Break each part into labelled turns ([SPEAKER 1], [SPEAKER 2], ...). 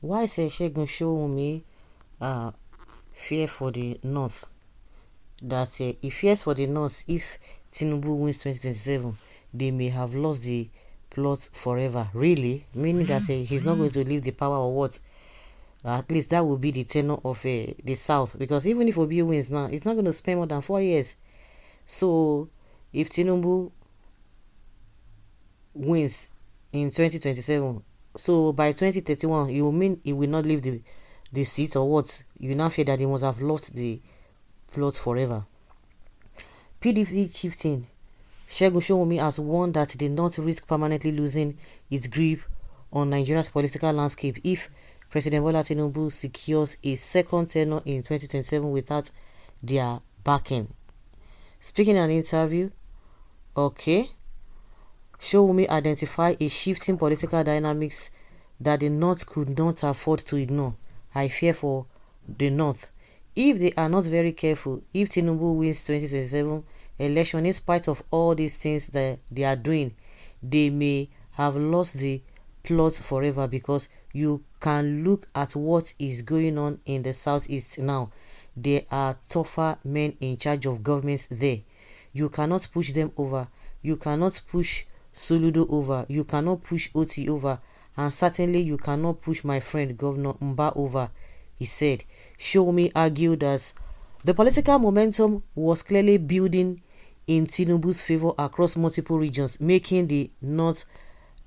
[SPEAKER 1] Why say Shegun Showunmi fear for the North? That he fears for the North if Tinubu wins 2027, they may have lost the plot forever. Really? Meaning that he's not going to leave the power or what? At least that will be the tenor of the South. Because even if Obi wins now, it's not going to spend more than 4 years. So if Tinubu wins in 2027, so by 2031, it will mean he will not leave the seat or what? You now fear that he must have lost the plot forever. PDP Chieftain Shegun Showunmi has warned that they not risk permanently losing its grip on Nigeria's political landscape if President Bola Tinubu secures a second tenure in 2027 without their backing. Speaking in an interview, Showunmi identified a shifting political dynamics that the North could not afford to ignore. I fear for the North. If they are not very careful, if Tinubu wins 2027 election, in spite of all these things that they are doing, they may have lost the plot forever, because you can look at what is going on in the Southeast now. There are tougher men in charge of governments there. You cannot push them over. You cannot push Soludo over. You cannot push Oti over. And certainly you cannot push my friend Governor Mba over, he said. Showunmi argued that the political momentum was clearly building in Tinubu's favor across multiple regions, making the North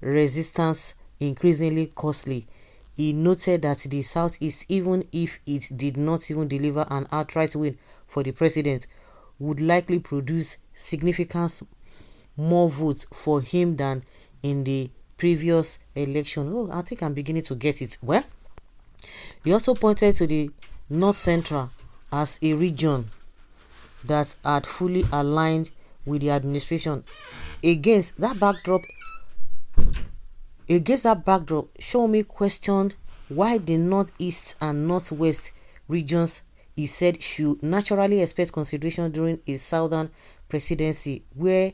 [SPEAKER 1] resistance increasingly costly. He noted that the Southeast, even if it did not even deliver an outright win for the president, would likely produce significant more votes for him than in the previous election. Oh, I think I'm beginning to get it. Well, he also pointed to the North Central as a region that had fully aligned with the administration. Against that backdrop, Showunmi questioned why the Northeast and Northwest regions, he said, should naturally expect consideration during a Southern presidency, where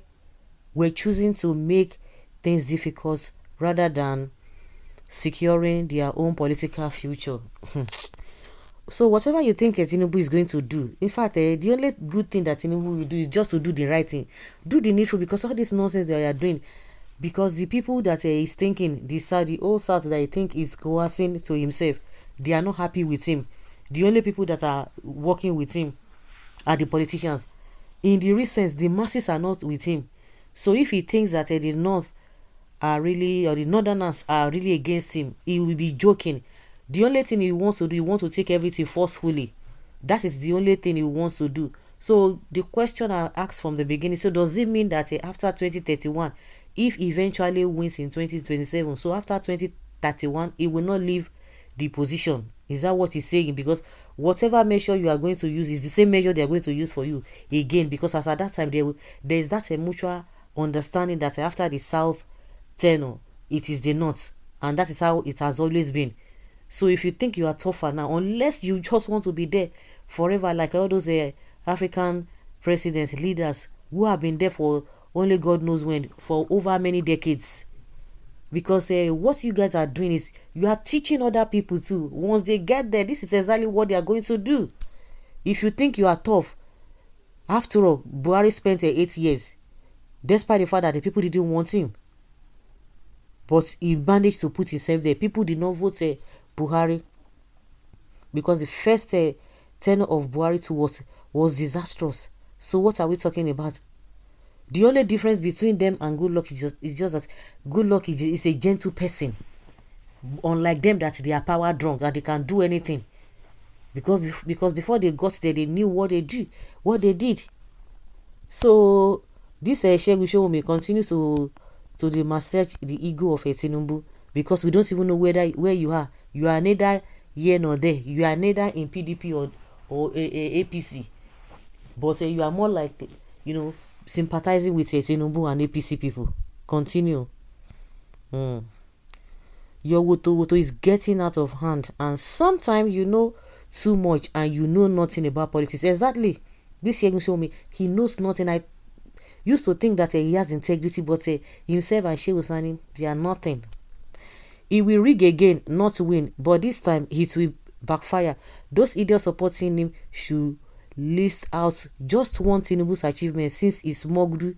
[SPEAKER 1] we're choosing to make things difficult rather than securing their own political future. So whatever you think Tinubu is going to do, in fact, the only good thing that Tinubu will do is just to do the right thing, do the needful, because all this nonsense that they are doing, because the people that he's thinking, the old South that he think is coercing to himself, they are not happy with him. The only people that are working with him are the politicians. In the recent, the masses are not with him. So if he thinks that the North are really, or the Northerners are really against him, he will be joking. The only thing he wants to do, he wants to take everything forcefully. That is the only thing he wants to do. So the question I asked from the beginning, so does it mean that after 2031, if he eventually wins in 2027, so after 2031, he will not leave the position? Is that what he's saying? Because whatever measure you are going to use is the same measure they are going to use for you again, because as at that time, there is that mutual understanding that after the South tenure, it is the North, and that is how it has always been. So if you think you are tougher now, unless you just want to be there forever, like all those African presidents, leaders who have been there for only God knows when, for over many decades. Because what you guys are doing is you are teaching other people too. Once they get there, this is exactly what they are going to do. If you think you are tough, after all, Buhari spent 8 years, despite the fact that the people didn't want him. But he managed to put himself there. People did not vote Buhari, because the first tenure of Buhari too was disastrous. So what are we talking about? The only difference between them and Goodluck is just that Goodluck is a gentle person. Unlike them, that they are power drunk, that they can do anything. Because before they got there, they knew what they did. So this Shegun Showunmi continues to massage the ego of Tinubu, because we don't even know where you are. You are neither here nor there. You are neither in PDP or APC, but you are more like, sympathizing with Tinubu and APC people. Continue. Your woto is getting out of hand, and sometimes you know too much and you know nothing about politics. Exactly. This Shegun Showunmi, he knows nothing. I used to think that he has integrity, but himself and Shehu Sani, they are nothing. He will rig again, not win, but this time it will backfire. Those idiots supporting him should list out just one Tinubu's achievement since he smuggled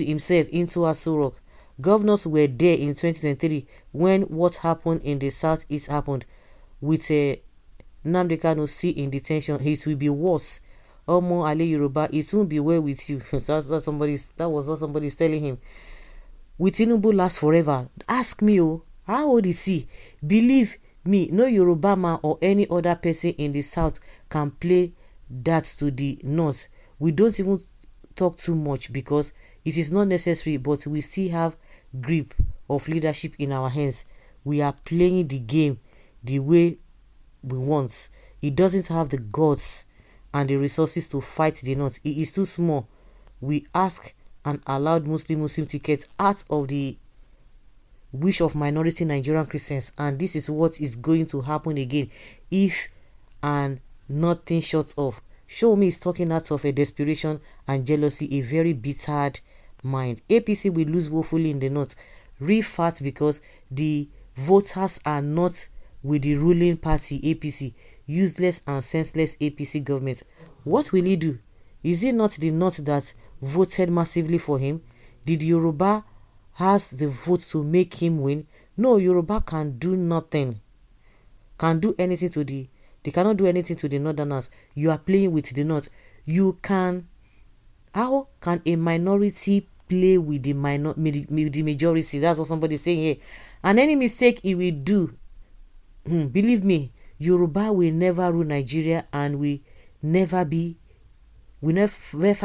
[SPEAKER 1] himself into Aso Rock. Governors were there in 2023 when what happened in the southeast happened. With Nnamdi Kanu still in detention, it will be worse. Omo Ale Yoruba, it won't be well with you. That was what somebody is telling him. Will Tinubu last forever? Ask me, oh, how old is he? Believe me, no Yoruba man or any other person in the south can play that to the north. We don't even talk too much because it is not necessary, but we still have grip of leadership in our hands. We are playing the game the way we want. He doesn't have the guts and the resources to fight the north. He is too small. We ask and allowed Muslim tickets out of the wish of minority Nigerian Christians, and this is what is going to happen again if and nothing short of. Show-me is talking out of a desperation and jealousy, a very bittered mind. APC will lose woefully in the north. Real fact, because the voters are not with the ruling party APC. Useless and senseless APC government. What will he do? Is it not the north that voted massively for him? Did Yoruba has the vote to make him win? No, Yoruba can do nothing. Can do anything to the They cannot do anything to the northerners. You are playing with the north. You can. How can a minority play with the majority? That's what somebody is saying here. And any mistake he will do, believe me, Yoruba will never rule Nigeria, and we never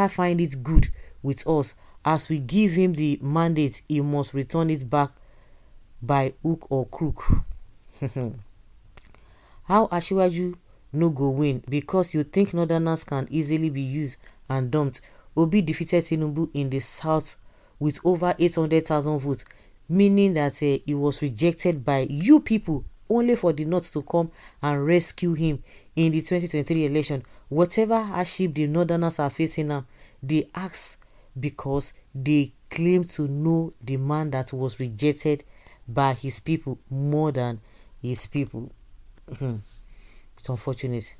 [SPEAKER 1] find it good with us. As we give him the mandate, he must return it back by hook or crook. How Asiwaju no go win? Because you think northerners can easily be used and dumped. Obi defeated Tinubu in the south with over 800,000 votes, meaning that he was rejected by you people, only for the north to come and rescue him in the 2023 election. Whatever hardship the northerners are facing now, they ask because they claim to know the man that was rejected by his people more than his people. It's unfortunate.